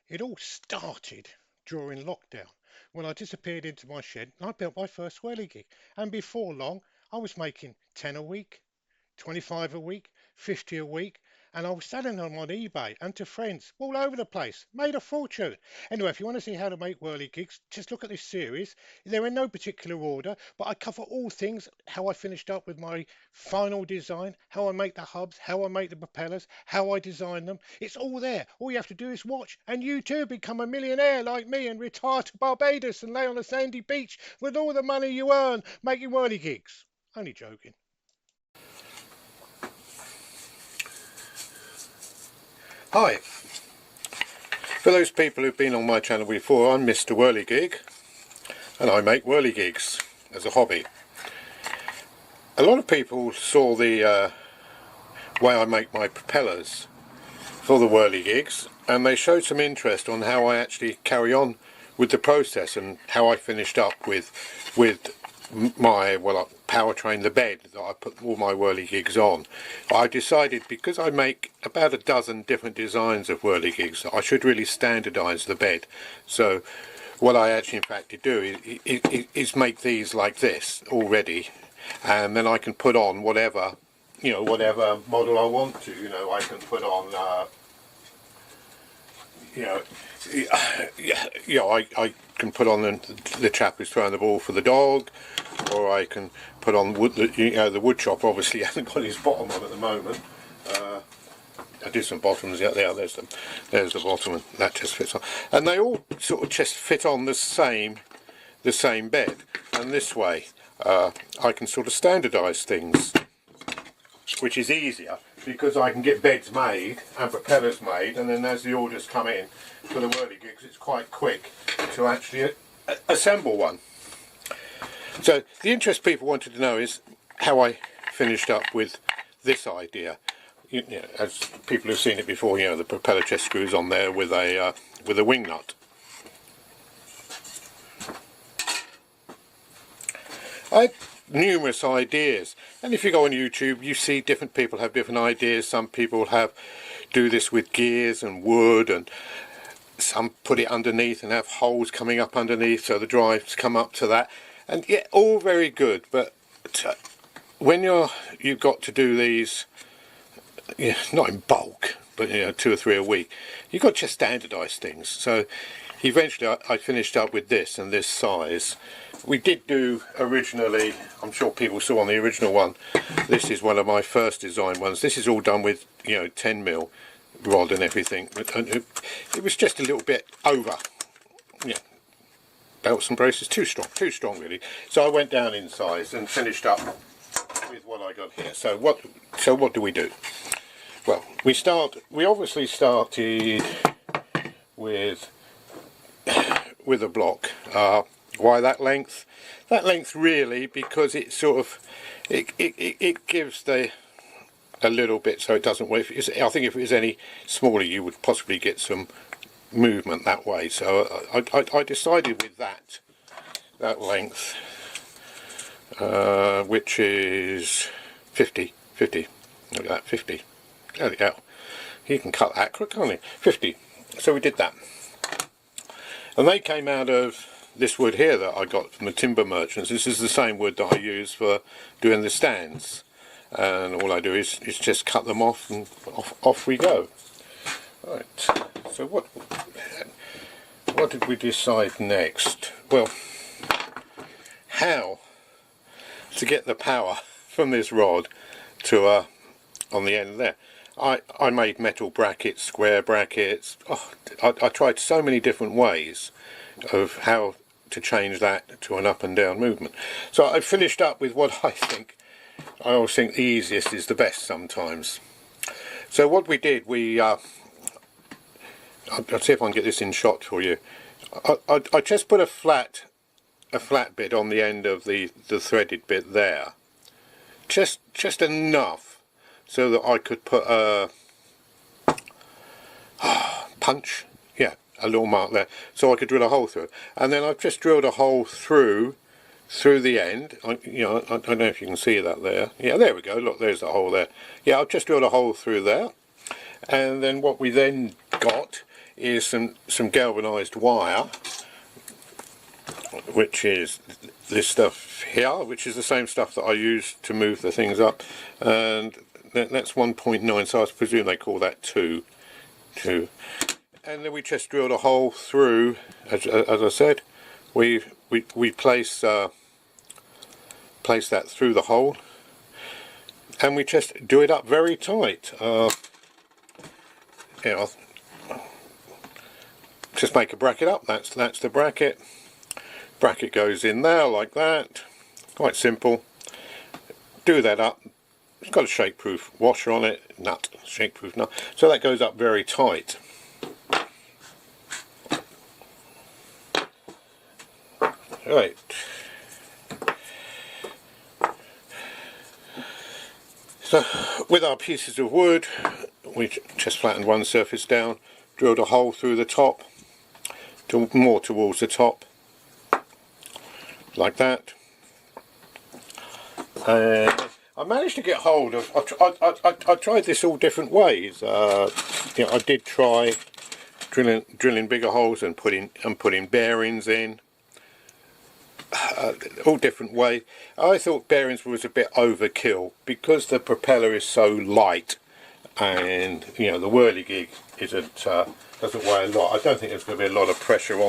It all started during lockdown when I disappeared into my shed and I built my first whirligig. And before long, I was making 10 a week, 25 a week, 50 a week, and I was selling them on eBay and to friends all over the place. Made a fortune. Anyway, if you want to see how to make whirligigs, just look at this series. They're in no particular order, but I cover all things: how I finished up with my final design, how I make the hubs, how I make the propellers, how I design them. It's all there. All you have to do is watch, and you too become a millionaire like me and retire to Barbados and lay on a sandy beach with all the money you earn making whirligigs. Only joking. Hi, for those people who've been on my channel before, I'm Mr. Whirligig and I make whirligigs as a hobby. A lot of people saw the way I make my propellers for the whirligigs and they showed some interest on how I actually carry on with the process and how I finished up with my, well, powertrain, the bed that I put all my whirligigs on. I decided, because I make about a dozen different designs of whirligigs, that I should really standardize the bed. So what I actually in fact do is make these like this already, and then I can put on whatever, you know, whatever model I want to. You know, I can put on you know, I can put on the chap who's throwing the ball for the dog, or I can put on wood. The wood chopper obviously hasn't got his bottom on at the moment. I did some bottoms. Yeah, there's the bottom, and that just fits on. And they all sort of just fit on the same bed. And this way, I can sort of standardise things, which is easier because I can get beds made and propellers made, and then as the orders come in for the whirligigs, it's quite quick to actually assemble one. So the interest people wanted to know is how I finished up with this idea. You know, as people have seen it before, you know, the propeller chest screws on there with a wing nut. I had numerous ideas, and if you go on YouTube you see different people have different ideas. Some people do this with gears and wood, and some put it underneath and have holes coming up underneath so the drives come up to that, and yeah, all very good, but when you've got to do these, yeah, not in bulk, but you know, 2 or 3 a week, you've got to just standardise things. So eventually I finished up with this and this size. We did do originally, I'm sure people saw on the original one, this is one of my first design ones. This is all done with, you know, 10mm rod and everything, and it was just a little bit over, yeah, belts and braces too strong really. So I went down in size and finished up with what I got here. So what do we do? Well, we obviously started with a block. Why that length? That length really because it sort of it gives a little bit, so it doesn't. I think if it was any smaller you would possibly get some movement that way. So I decided with that length, which is 50. Look at that, 50. There we go. You can cut that quick, can't you? 50. So we did that. And they came out of this wood here that I got from the timber merchants. This is the same wood that I use for doing the stands. And all I do is just cut them off, and off we go. Right. So what did we decide next? Well, how to get the power from this rod to on the end there. I made metal brackets, square brackets. Oh, I tried so many different ways of how to change that to an up and down movement. So I finished up with what I always think the easiest is the best sometimes. So what we did, I'll see if I can get this in shot for you. I just put a flat bit on the end of the threaded bit there, just enough so that I could put a punch, yeah, a little mark there, so I could drill a hole through it. And then I've just drilled a hole through the end. I don't know if you can see that there. Yeah, there we go. Look, there's the hole there. Yeah, I've just drilled a hole through there. And then what we then got is some galvanized wire, which is this stuff here, which is the same stuff that I use to move the things up, and that's 1.9, so I presume they call that 2. And then we just drilled a hole through, as I said, we place that through the hole, and we just do it up very tight. Yeah, just make a bracket up. That's the bracket. Bracket goes in there like that. Quite simple. Do that up. It's got a shake-proof washer on it. Nut, shake-proof nut. So that goes up very tight. Right. So with our pieces of wood, we just flattened one surface down, drilled a hole through the top, more towards the top, like that. And I managed to get hold of. I tried this all different ways. I did try drilling bigger holes and putting bearings in. All different ways. I thought bearings was a bit overkill because the propeller is so light, and the Whirligig doesn't weigh a lot. I don't think there's going to be a lot of pressure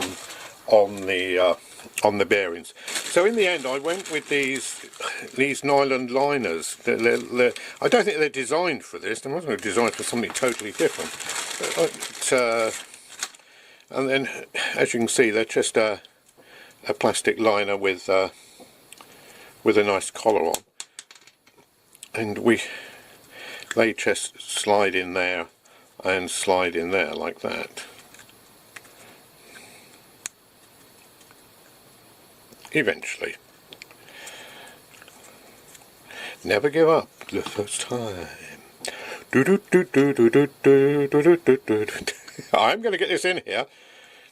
on the bearings. So in the end, I went with these nylon liners. I don't think they're designed for this. They must be designed for something totally different. And then, as you can see, they're just a plastic liner with a nice collar on, and they just slide in there and slide in there like that. Eventually. Never give up the first time. I'm going to get this in here.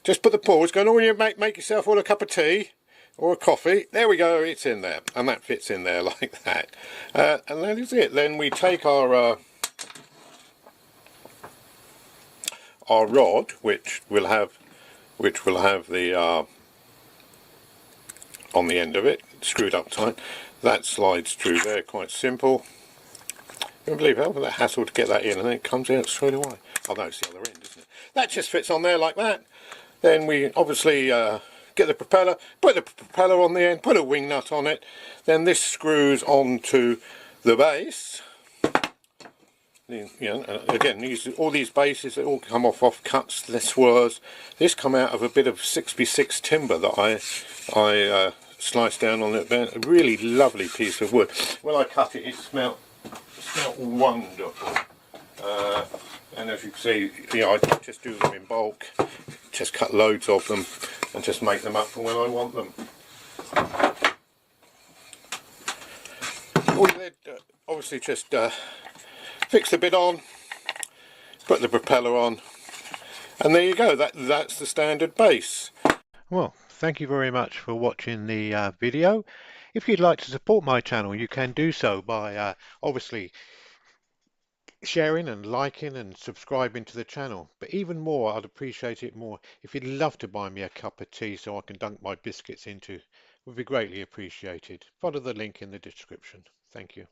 Just put the pause, go on, you make yourself all a cup of tea or a coffee. There we go, it's in there, and that fits in there like that. And that is it. Then we take our rod, which will have the on the end of it screwed up tight. That slides through there, quite simple. You won't believe how that hassle to get that in, and then it comes out straight away. Oh no, it's the other end, isn't it? That just fits on there like that. Then we obviously get the propeller, put the propeller on the end, put a wing nut on it. Then this screws onto the base. Again, all these bases, they all come off cuts. This come out of a bit of 6x6 timber that I sliced down on it. A really lovely piece of wood. When I cut it, it smelt wonderful. And as you can see, I just do them in bulk, just cut loads of them and just make them up for when I want them. Obviously just fix the bit on, put the propeller on, and there you go, that's the standard base. Well, thank you very much for watching the video. If you'd like to support my channel, you can do so by obviously sharing and liking and subscribing to the channel. But even more, I'd appreciate it more if you'd love to buy me a cup of tea so I can dunk my biscuits into. Would be greatly appreciated. Follow the link in the description. Thank you.